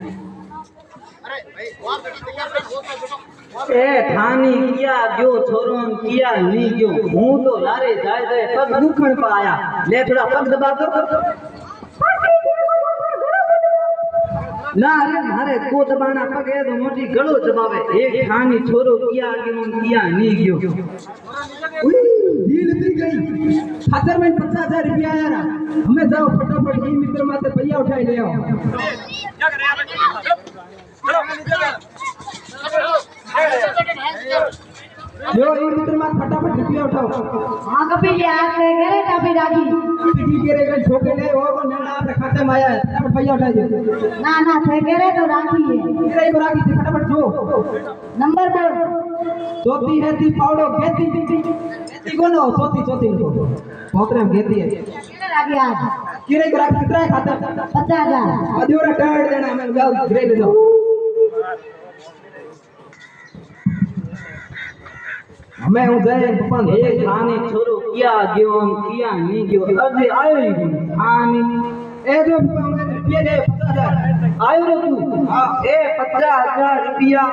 ए थानी किया गयो छोरोन किया नी गयो हूं तो लारे जाय जाय पग दुखण पाया ले थोड़ा पग दबा दो ना अरे मारे को दबाना पग है तो मोटी गलो दबावे एक थानी छोरो किया गयो किया नी गयो डील थी गई खातर में 50,000 रुपया आया ना हमें जाओ फटाफट ही मित्र माते भैया उठाई ले आओ क्या करे यार चलो यो ये मित्र माते फटाफट रुपया उठाओ हां कभी यार ले करे टापी रागी की करे गन ठोके ले वो को नेड़ा आपने खाते में आया फटाफट भैया उठाई दे ना ना थे करे तो रागी है तेरे को रागी फटाफट जो नंबर बोल चौथी है ती पावड़ो घेती घेती कोनो चौथी को पोतरे में घेती है कितने रागी आज किरे को रागी कितना है खाता 50,000 अधूरा टाड़ देना मैं जाओ ग्रे ले जाओ हमें हूं जाए पपन एक थानी छोरो किया गयो किया नी गयो अबे आयो ही थानी ए जो रुपया दे 50,000 आयो रे तू हां ए 50,000 रुपया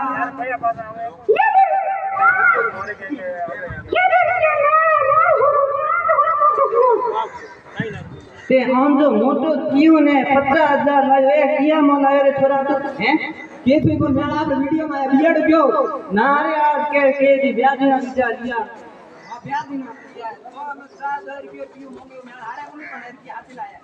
ते हम जो मोटो कियो ने 50,000 लायो ए किया मन आयो रे छोरा तू हैं के तू को मेला पे वीडियो में बियड गयो ना रे यार के दी ब्याज ना दिया लिया हां ब्याज ना दिया तो हम 7,000 रुपया पियो मंगे मेला हारे कोनी पण हासिल आया